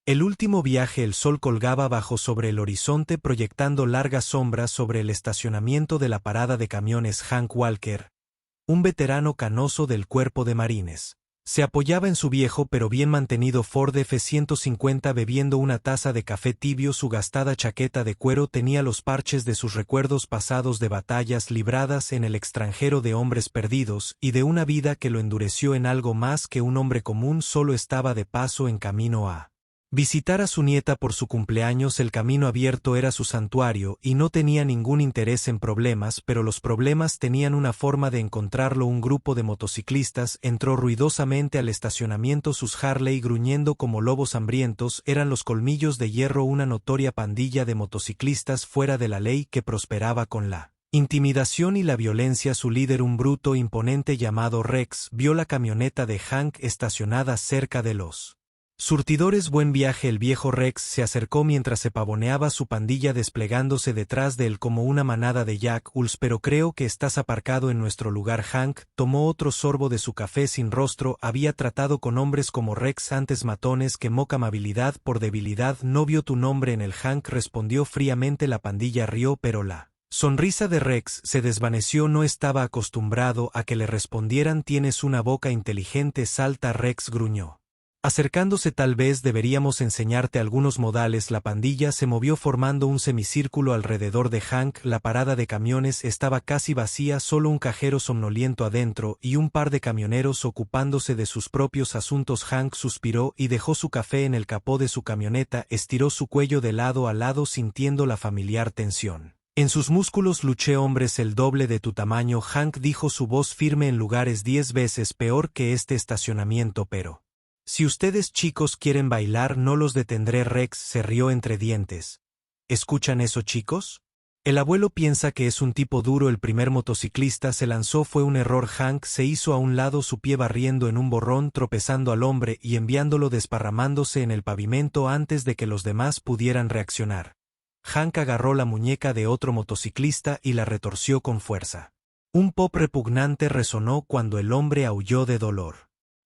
El último viaje. El sol colgaba bajo sobre el horizonte proyectando largas sombras sobre el estacionamiento de la parada de camiones. Hank Walker, un veterano canoso del cuerpo de marines, se apoyaba en su viejo pero bien mantenido Ford F-150 bebiendo una taza de café tibio. Su gastada chaqueta de cuero tenía los parches de sus recuerdos pasados de batallas libradas en el extranjero, de hombres perdidos y de una vida que lo endureció en algo más que un hombre común. Solo estaba de paso en camino a visitar a su nieta por su cumpleaños. El camino abierto era su santuario y no tenía ningún interés en problemas, pero los problemas tenían una forma de encontrarlo. Un grupo de motociclistas entró ruidosamente al estacionamiento, sus Harley gruñendo como lobos hambrientos. Eran los Colmillos de Hierro, una notoria pandilla de motociclistas fuera de la ley que prosperaba con la intimidación y la violencia. Su líder, un bruto imponente llamado Rex, vio la camioneta de Hank estacionada cerca de los surtidores. Buen viaje. El viejo Rex se acercó mientras se pavoneaba su pandilla desplegándose detrás de él como una manada de Jack-Uls. Pero creo que estás aparcado en nuestro lugar. Hank tomó otro sorbo de su café sin rostro. Había tratado con hombres como Rex antes, matones que moca amabilidad por debilidad. No vio tu nombre en el. Hank respondió fríamente. La pandilla rió, pero la sonrisa de Rex se desvaneció. No estaba acostumbrado a que le respondieran. Tienes una boca inteligente, salta. Rex gruñó, acercándose. Tal vez deberíamos enseñarte algunos modales. La pandilla se movió formando un semicírculo alrededor de Hank. La parada de camiones estaba casi vacía, solo un cajero somnoliento adentro y un par de camioneros ocupándose de sus propios asuntos. Hank suspiró y dejó su café en el capó de su camioneta. Estiró su cuello de lado a lado sintiendo la familiar tensión en sus músculos. Luché hombres el doble de tu tamaño, Hank dijo, su voz firme, en lugares 10 veces peor que este estacionamiento, pero si ustedes chicos quieren bailar no los detendré. Rex se rió entre dientes. ¿Escuchan eso, chicos? El abuelo piensa que es un tipo duro. El primer motociclista se lanzó. Fue un error. Hank se hizo a un lado, su pie barriendo en un borrón, tropezando al hombre y enviándolo desparramándose en el pavimento antes de que los demás pudieran reaccionar. Hank agarró la muñeca de otro motociclista y la retorció con fuerza. Un pop repugnante resonó cuando el hombre aulló de dolor.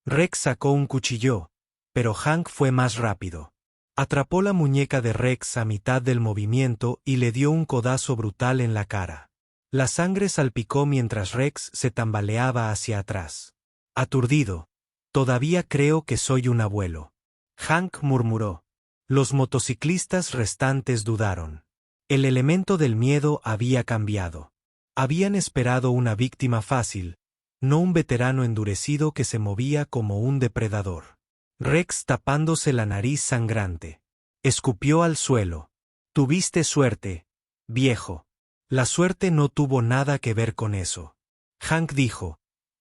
Rex sacó un cuchillo, pero Hank fue más rápido. Atrapó la muñeca de Rex a mitad del movimiento y le dio un codazo brutal en la cara. La sangre salpicó mientras Rex se tambaleaba hacia atrás. Aturdido. Todavía creo que soy un abuelo. Hank murmuró. Los motociclistas restantes dudaron. El elemento del miedo había cambiado. Habían esperado una víctima fácil, no un veterano endurecido que se movía como un depredador. Rex, tapándose la nariz sangrante, escupió al suelo. Tuviste suerte, viejo. La suerte no tuvo nada que ver con eso. Hank dijo.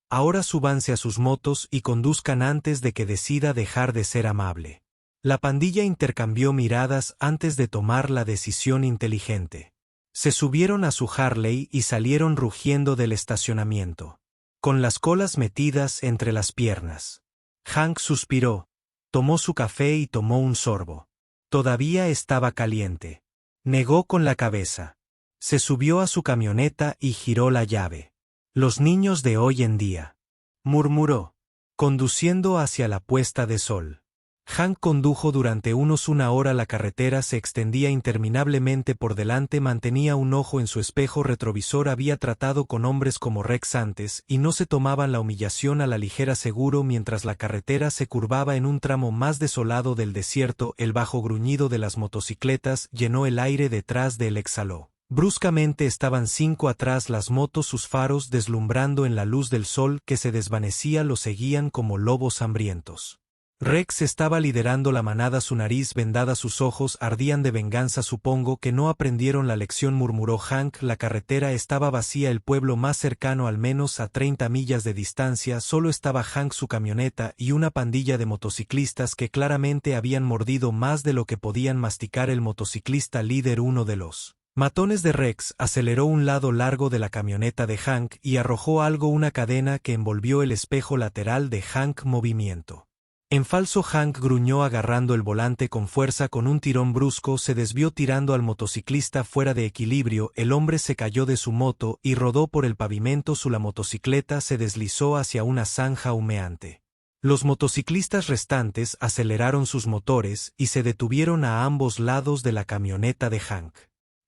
Ahora súbanse a sus motos y conduzcan antes de que decida dejar de ser amable. La pandilla intercambió miradas antes de tomar la decisión inteligente. Se subieron a su Harley y salieron rugiendo del estacionamiento, con las colas metidas entre las piernas. Hank suspiró, tomó su café y tomó un sorbo. Todavía estaba caliente. Negó con la cabeza. Se subió a su camioneta y giró la llave. Los niños de hoy en día, murmuró, conduciendo hacia la puesta de sol. Hank condujo durante una hora. La carretera se extendía interminablemente por delante. Mantenía un ojo en su espejo retrovisor. Había tratado con hombres como Rex antes y no se tomaban la humillación a la ligera. Seguro. Mientras la carretera se curvaba en un tramo más desolado del desierto, el bajo gruñido de las motocicletas llenó el aire detrás de él. Exhaló. Bruscamente estaban 5 atrás. Las motos, sus faros deslumbrando en la luz del sol que se desvanecía, lo seguían como lobos hambrientos. Rex estaba liderando la manada, su nariz vendada, sus ojos ardían de venganza. Supongo que no aprendieron la lección, murmuró Hank. La carretera estaba vacía, el pueblo más cercano al menos a 30 millas de distancia. Solo estaba Hank, su camioneta y una pandilla de motociclistas que claramente habían mordido más de lo que podían masticar. El motociclista líder, uno de los matones de Rex, aceleró un lado largo de la camioneta de Hank y arrojó algo, una cadena que envolvió el espejo lateral de Hank. Movimiento en falso. Hank gruñó agarrando el volante con fuerza. Con un tirón brusco se desvió tirando al motociclista fuera de equilibrio. El hombre se cayó de su moto y rodó por el pavimento. La motocicleta se deslizó hacia una zanja humeante. Los motociclistas restantes aceleraron sus motores y se detuvieron a ambos lados de la camioneta de Hank.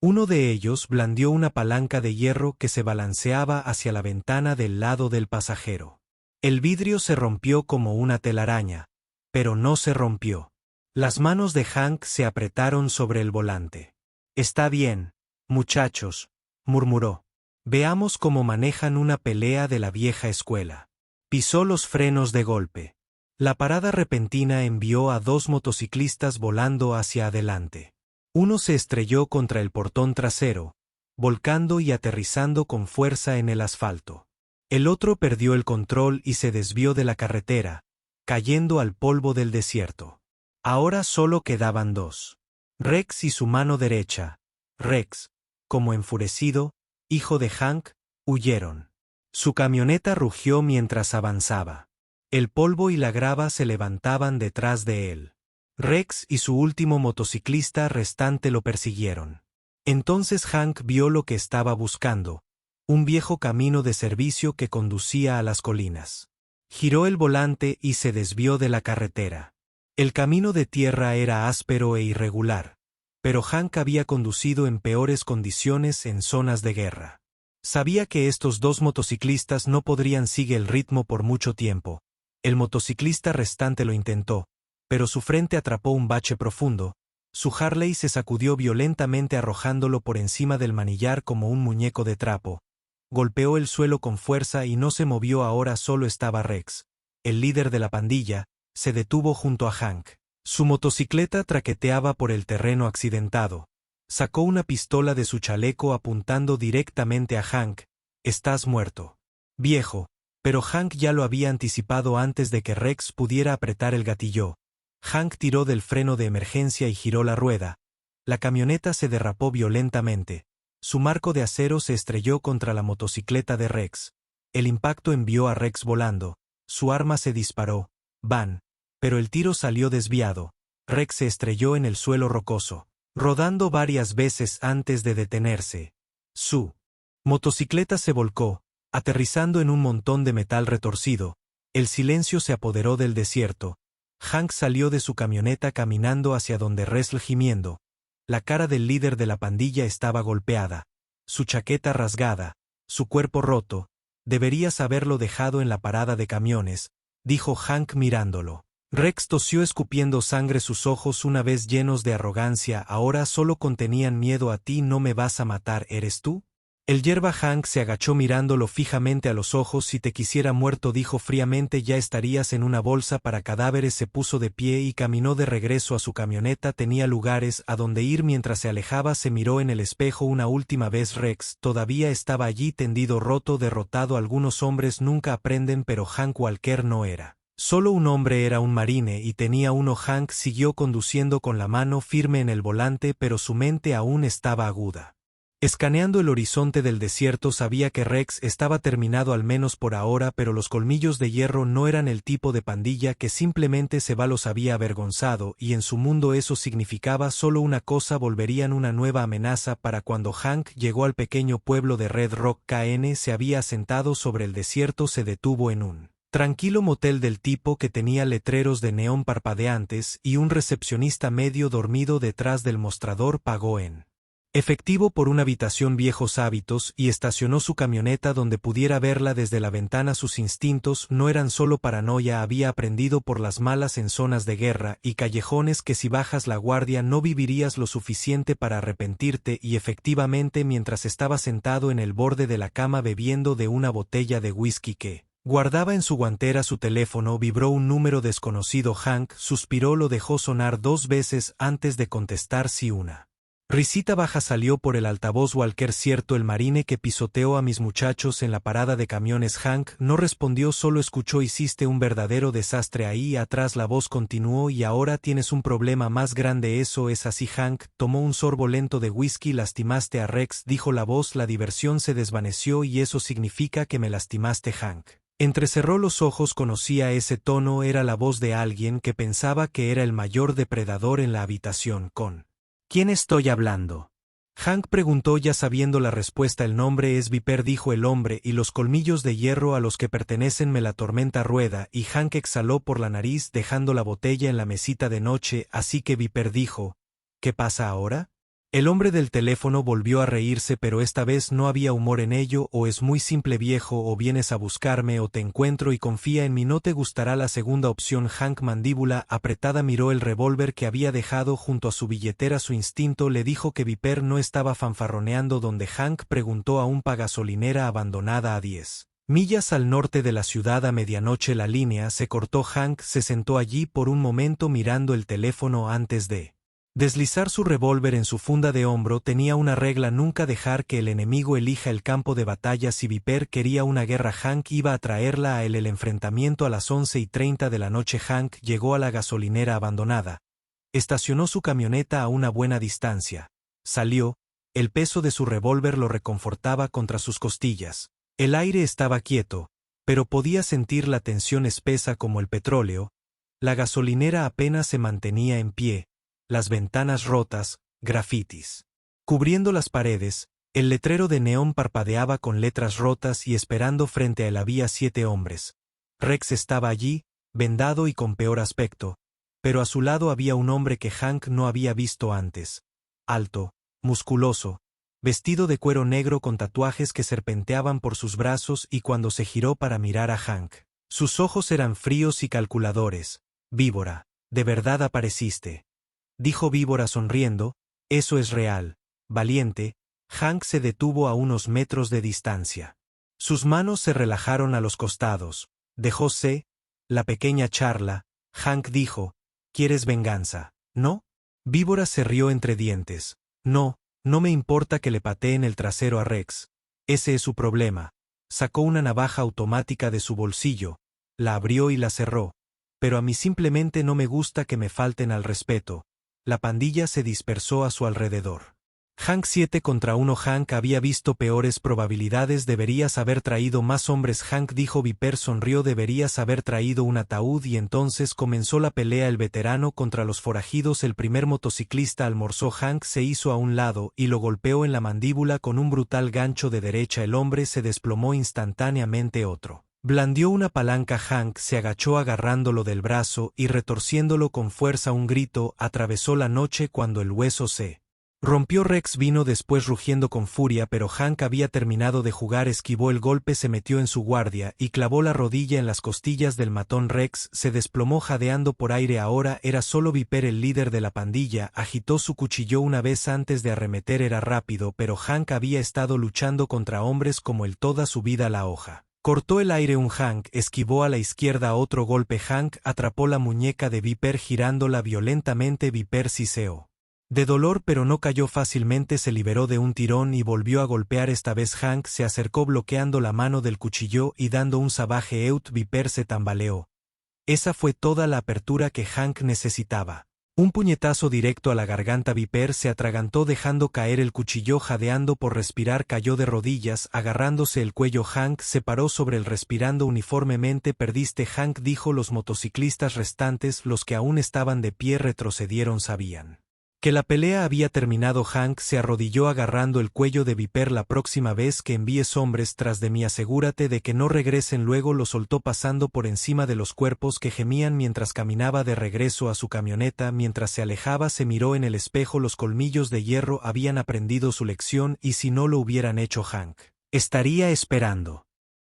Uno de ellos blandió una palanca de hierro que se balanceaba hacia la ventana del lado del pasajero. El vidrio se rompió como una telaraña, pero no se rompió. Las manos de Hank se apretaron sobre el volante. «Está bien, muchachos», murmuró. «Veamos cómo manejan una pelea de la vieja escuela». Pisó los frenos de golpe. La parada repentina envió a dos motociclistas volando hacia adelante. Uno se estrelló contra el portón trasero, volcando y aterrizando con fuerza en el asfalto. El otro perdió el control y se desvió de la carretera, cayendo al polvo del desierto. Ahora solo quedaban dos. Rex y su mano derecha. Rex, como enfurecido, hijo de Hank, huyeron. Su camioneta rugió mientras avanzaba. El polvo y la grava se levantaban detrás de él. Rex y su último motociclista restante lo persiguieron. Entonces Hank vio lo que estaba buscando, un viejo camino de servicio que conducía a las colinas. Giró el volante y se desvió de la carretera. El camino de tierra era áspero e irregular, pero Hank había conducido en peores condiciones en zonas de guerra. Sabía que estos dos motociclistas no podrían seguir el ritmo por mucho tiempo. El motociclista restante lo intentó, pero su frente atrapó un bache profundo. Su Harley se sacudió violentamente arrojándolo por encima del manillar como un muñeco de trapo. Golpeó el suelo con fuerza y no se movió. Ahora solo estaba Rex, el líder de la pandilla, se detuvo junto a Hank. Su motocicleta traqueteaba por el terreno accidentado. Sacó una pistola de su chaleco apuntando directamente a Hank. «Estás muerto, viejo». Pero Hank ya lo había anticipado antes de que Rex pudiera apretar el gatillo. Hank tiró del freno de emergencia y giró la rueda. La camioneta se derrapó violentamente. Su marco de acero se estrelló contra la motocicleta de Rex. El impacto envió a Rex volando. Su arma se disparó. ¡Bam! Pero el tiro salió desviado. Rex se estrelló en el suelo rocoso, rodando varias veces antes de detenerse. Su motocicleta se volcó, aterrizando en un montón de metal retorcido. El silencio se apoderó del desierto. Hank salió de su camioneta caminando hacia donde Rex gimiendo. La cara del líder de la pandilla estaba golpeada, su chaqueta rasgada, su cuerpo roto. «Deberías haberlo dejado en la parada de camiones», dijo Hank mirándolo. Rex tosió escupiendo sangre. Sus ojos, una vez llenos de arrogancia, ahora solo contenían miedo. «¿A ti no me vas a matar, eres tú?». El yerba Hank se agachó mirándolo fijamente a los ojos. «Si te quisiera muerto», dijo fríamente, «ya estarías en una bolsa para cadáveres». Se puso de pie y caminó de regreso a su camioneta. Tenía lugares a donde ir. Mientras se alejaba se miró en el espejo una última vez. Rex todavía estaba allí, tendido, roto, derrotado. Algunos hombres nunca aprenden, pero Hank Walker no era. Solo un hombre, era un marine y tenía uno. Hank siguió conduciendo con la mano firme en el volante, pero su mente aún estaba aguda. Escaneando el horizonte del desierto, sabía que Rex estaba terminado, al menos por ahora, pero los colmillos de hierro no eran el tipo de pandilla que simplemente se va. Los había avergonzado, y en su mundo eso significaba solo una cosa: volverían una nueva amenaza. Para cuando Hank llegó al pequeño pueblo de Red Rock, KN se había asentado sobre el desierto. Se detuvo en un tranquilo motel del tipo que tenía letreros de neón parpadeantes y un recepcionista medio dormido detrás del mostrador. Pagó en efectivo por una habitación, viejos hábitos, y estacionó su camioneta donde pudiera verla desde la ventana. Sus instintos no eran solo paranoia. Había aprendido por las malas en zonas de guerra y callejones que si bajas la guardia no vivirías lo suficiente para arrepentirte. Y efectivamente, mientras estaba sentado en el borde de la cama bebiendo de una botella de whisky que guardaba en su guantera, su teléfono vibró. Un número desconocido. Hank suspiró, lo dejó sonar 2 veces antes de contestar. Sí, una risita baja salió por el altavoz. «Walker, cierto, el marine que pisoteó a mis muchachos en la parada de camiones». Hank no respondió, solo escuchó. «Hiciste un verdadero desastre ahí atrás». La voz continuó. «Y ahora tienes un problema más grande». «Eso es así». Hank tomó un sorbo lento de whisky. «Lastimaste a Rex», dijo la voz. La diversión se desvaneció. «¿Y eso significa que me lastimaste?» Hank entrecerró los ojos. Conocía ese tono. Era la voz de alguien que pensaba que era el mayor depredador en la habitación. ¿Con quién estoy hablando?». Hank preguntó ya sabiendo la respuesta. El nombre es Viper, dijo el hombre, y los colmillos de hierro a los que pertenecen me la tormenta rueda, y Hank exhaló por la nariz dejando la botella en la mesita de noche, así que Viper dijo, ¿qué pasa ahora? El hombre del teléfono volvió a reírse, pero esta vez no había humor en ello. O es muy simple, viejo, o vienes a buscarme o te encuentro y confía en mí. No te gustará la segunda opción. Hank, mandíbula apretada, miró el revólver que había dejado junto a su billetera. Su instinto le dijo que Viper no estaba fanfarroneando. Donde Hank preguntó a un gasolinera abandonada a 10 millas al norte de la ciudad. A medianoche la línea se cortó. Hank se sentó allí por un momento mirando el teléfono antes de deslizar su revólver en su funda de hombro. Tenía una regla: nunca dejar que el enemigo elija el campo de batalla. Si Viper quería una guerra, Hank iba a traerla a él. El enfrentamiento a las 11:30 de la noche. Hank llegó a la gasolinera abandonada. Estacionó su camioneta a una buena distancia. Salió. El peso de su revólver lo reconfortaba contra sus costillas. El aire estaba quieto, pero podía sentir la tensión espesa como el petróleo. La gasolinera apenas se mantenía en pie. Las ventanas rotas, grafitis cubriendo las paredes, el letrero de neón parpadeaba con letras rotas y esperando frente a él había 7 hombres. Rex estaba allí, vendado y con peor aspecto, pero a su lado había un hombre que Hank no había visto antes. Alto, musculoso, vestido de cuero negro con tatuajes que serpenteaban por sus brazos, y cuando se giró para mirar a Hank, sus ojos eran fríos y calculadores. Víbora, ¿de verdad apareciste?, dijo Víbora sonriendo. Eso es real, valiente. Hank se detuvo a unos metros de distancia. Sus manos se relajaron a los costados. Dejóse la pequeña charla. Hank dijo, ¿quieres venganza, no? Víbora se rió entre dientes. No, no me importa que le pateen el trasero a Rex. Ese es su problema. Sacó una navaja automática de su bolsillo, la abrió y la cerró. Pero a mí simplemente no me gusta que me falten al respeto. La pandilla se dispersó a su alrededor. Hank 7 contra 1. Hank había visto peores probabilidades. Deberías haber traído más hombres, Hank dijo. Viper sonrió. Deberías haber traído un ataúd. Y entonces comenzó la pelea. El veterano contra los forajidos. El primer motociclista almorzó. Hank se hizo a un lado y lo golpeó en la mandíbula con un brutal gancho de derecha. El hombre se desplomó instantáneamente. Otro blandió una palanca. Hank se agachó agarrándolo del brazo y retorciéndolo con fuerza. Un grito atravesó la noche cuando el hueso se rompió. Rex vino después rugiendo con furia, pero Hank había terminado de jugar. Esquivó el golpe, se metió en su guardia y clavó la rodilla en las costillas del matón. Rex se desplomó jadeando por aire. Ahora era solo Viper, el líder de la pandilla. Agitó su cuchillo una vez antes de arremeter. Era rápido, pero Hank había estado luchando contra hombres como él toda su vida. La hoja cortó el aire. Un Hank esquivó a la izquierda. Otro golpe. Hank atrapó la muñeca de Viper girándola violentamente. Viper siseó de dolor, pero no cayó fácilmente. Se liberó de un tirón y volvió a golpear. Esta vez Hank se acercó bloqueando la mano del cuchillo y dando un salvaje eut. Viper se tambaleó. Esa fue toda la apertura que Hank necesitaba. Un puñetazo directo a la garganta. Viper se atragantó dejando caer el cuchillo. Jadeando por respirar cayó de rodillas, agarrándose el cuello. Hank se paró sobre él respirando uniformemente. Perdiste, Hank dijo. Los motociclistas restantes, los que aún estaban de pie, retrocedieron. Sabían que la pelea había terminado. Hank se arrodilló agarrando el cuello de Viper. La próxima vez que envíes hombres tras de mí, asegúrate de que no regresen. Luego lo soltó pasando por encima de los cuerpos que gemían mientras caminaba de regreso a su camioneta. Mientras se alejaba se miró en el espejo. Los colmillos de hierro habían aprendido su lección, y si no lo hubieran hecho, Hank estaría esperando